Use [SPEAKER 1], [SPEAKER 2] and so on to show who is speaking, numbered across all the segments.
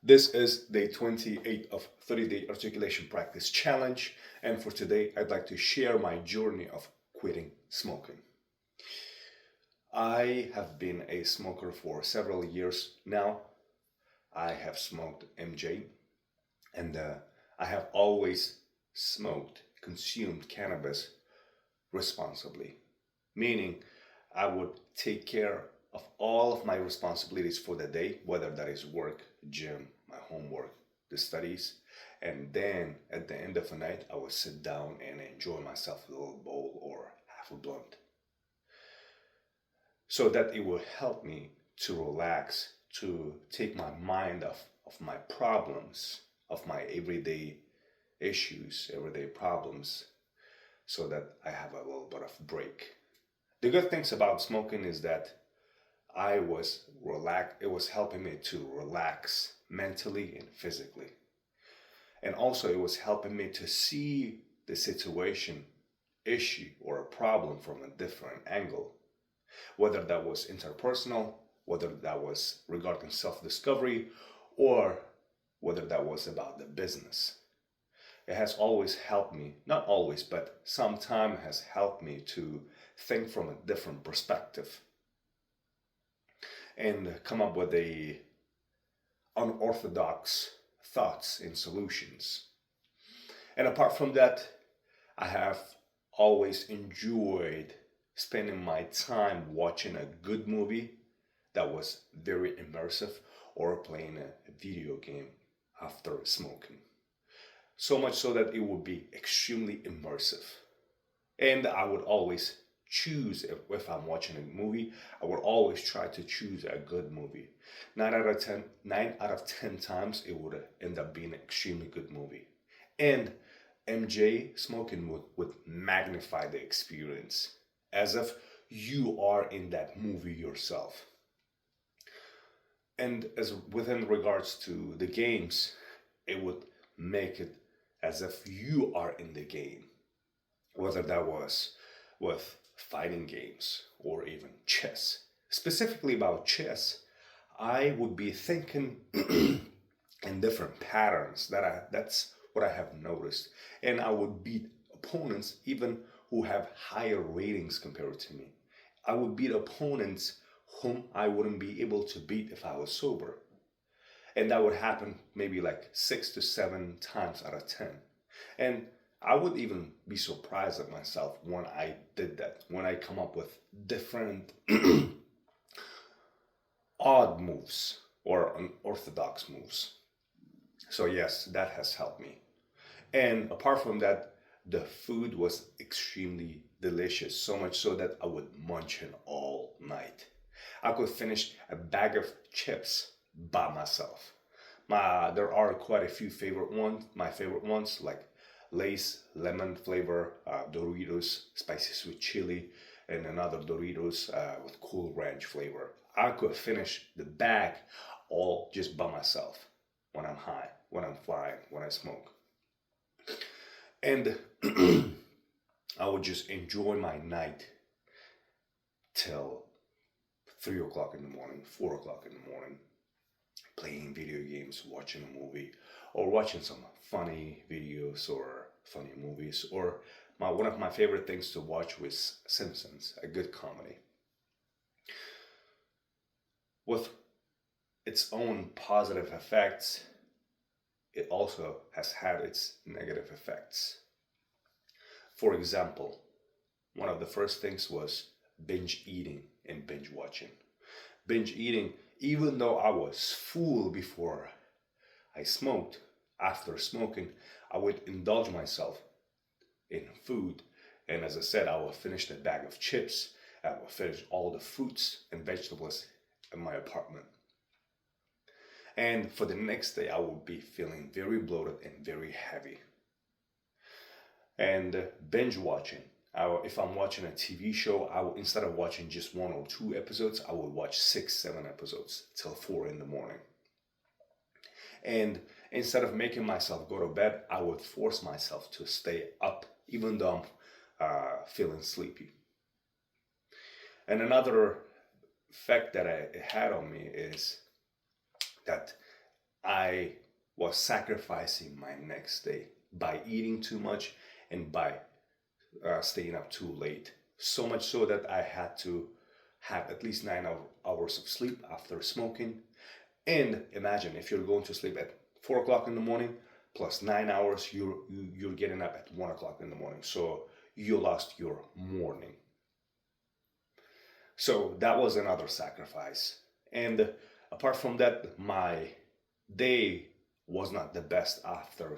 [SPEAKER 1] This is day 28 of 30-day articulation practice challenge, and for today I'd like to share my journey of quitting smoking. I have been a smoker for several years now. I have smoked MJ, and I have always consumed cannabis responsibly, meaning I would take care of all of my responsibilities for the day, whether that is work, gym, my homework, the studies, and then at the end of the night, I would sit down and enjoy myself a little bowl or half a blunt, so that it will help me to relax, to take my mind of my problems, of my everyday issues, everyday problems, so that I have a little bit of break. The good things about smoking is that I was it was helping me to relax mentally and physically. And also it was helping me to see the situation, issue, or a problem from a different angle. Whether that was interpersonal, whether that was regarding self-discovery, or whether that was about the business. It has always helped me, not always, but sometime has helped me to think from a different perspective and come up with a unorthodox thoughts and solutions. And apart from that, I have always enjoyed spending my time watching a good movie that was very immersive or playing a video game after smoking. So much so that it would be extremely immersive. And I would always choose, if I'm watching a movie, I would always try to choose a good movie. 9 out of 10 times it would end up being an extremely good movie. And MJ smoking would magnify the experience as if you are in that movie yourself. And as within regards to the games, it would make it as if you are in the game, whether that was with fighting games or even chess. Specifically about chess, I would be thinking in different patterns that's what I have noticed. And I would beat opponents even who have higher ratings compared to me. I would beat opponents whom I wouldn't be able to beat if I was sober. And that would happen maybe like 6 to 7 times out of 10. And I would even be surprised at myself when I did that, when I come up with different odd moves or unorthodox moves. So yes, that has helped me. And apart from that, the food was extremely delicious, so much so that I would munch it all night. I could finish a bag of chips by myself. There are quite a few favorite ones. My favorite ones like Lay's lemon flavor, Doritos spicy sweet chili, and another Doritos with cool ranch flavor. I could finish the bag all just by myself when I'm high, when I'm flying, when I smoke. And I would just enjoy my night till 3 o'clock in the morning, 4 o'clock in the morning, playing video games, watching a movie, or watching some funny videos or funny movies. Or one of my favorite things to watch was Simpsons, a good comedy. With its own positive effects, it also has had its negative effects. For example, one of the first things was binge eating and binge watching. Binge eating, even though I was full before I smoked, after smoking, I would indulge myself in food. And as I said, I would finish the bag of chips. I would finish all the fruits and vegetables in my apartment. And for the next day, I would be feeling very bloated and very heavy. And binge watching. If I'm watching a TV show, instead of watching just 1 or 2 episodes, I would watch 6, 7 episodes till 4 in the morning. And instead of making myself go to bed, I would force myself to stay up, even though I'm feeling sleepy. And another effect that it had on me is that I was sacrificing my next day by eating too much and by staying up too late. So much so that I had to have at least 9 hours of sleep after smoking. And imagine if you're going to sleep at 4 o'clock in the morning plus 9 hours, you're getting up at 1 o'clock in the morning. So you lost your morning. So that was another sacrifice. And apart from that, my day was not the best after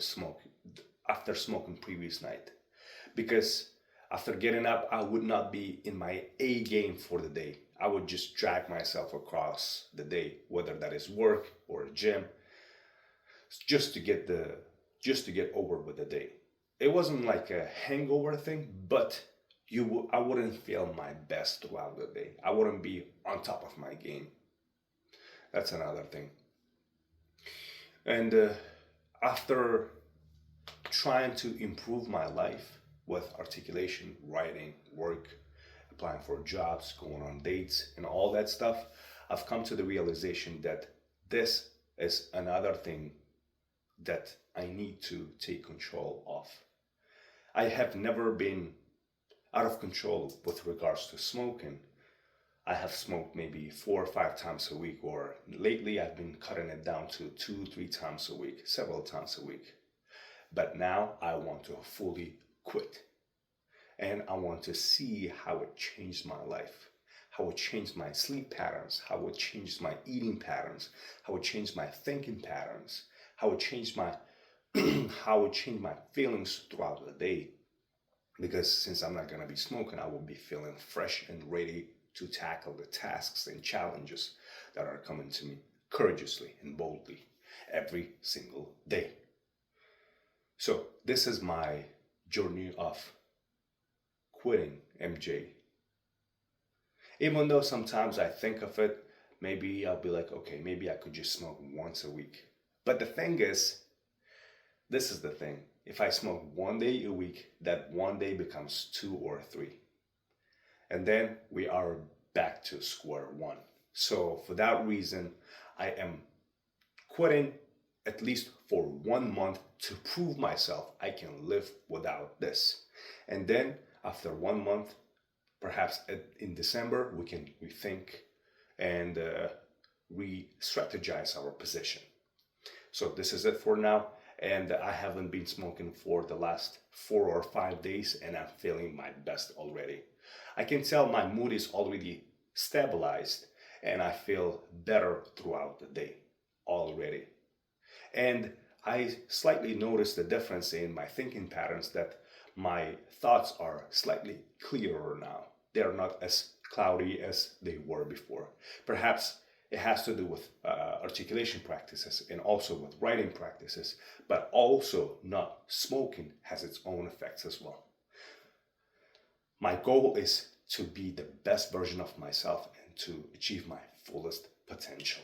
[SPEAKER 1] smoking previous night, because after getting up I would not be in my A game for the day. I would just drag myself across the day, whether that is work or gym, just to get over with the day. It wasn't like a hangover thing, but I wouldn't feel my best throughout the day. I wouldn't be on top of my game. That's another thing. And after trying to improve my life with articulation, writing, work, applying for jobs, going on dates, and all that stuff, I've come to the realization that this is another thing that I need to take control of. I have never been out of control with regards to smoking. I have smoked maybe 4 or 5 times a week, or lately I've been cutting it down to 2, 3 times a week, several times a week. But now I want to fully quit. And I want to see how it changed my life, how it changed my sleep patterns, how it changed my eating patterns, how it changed my thinking patterns, how it changed my how it changed my feelings throughout the day. Because since I'm not gonna be smoking, I will be feeling fresh and ready to tackle the tasks and challenges that are coming to me courageously and boldly every single day. So this is my journey of quitting MJ. Even though sometimes I think of it, maybe I'll be like, okay, maybe I could just smoke once a week. But the thing is, this is the thing. If I smoke one day a week, that one day becomes 2 or 3. And then we are back to square one. So for that reason, I am quitting at least for 1 month to prove myself I can live without this. And then after 1 month, perhaps in December, we can rethink and re-strategize our position. So this is it for now. And I haven't been smoking for the last 4 or 5 days, and I'm feeling my best already. I can tell my mood is already stabilized, and I feel better throughout the day already. And I slightly noticed the difference in my thinking patterns, that my thoughts are slightly clearer now. They're not as cloudy as they were before. Perhaps it has to do with articulation practices and also with writing practices, but also not smoking has its own effects as well. My goal is to be the best version of myself and to achieve my fullest potential.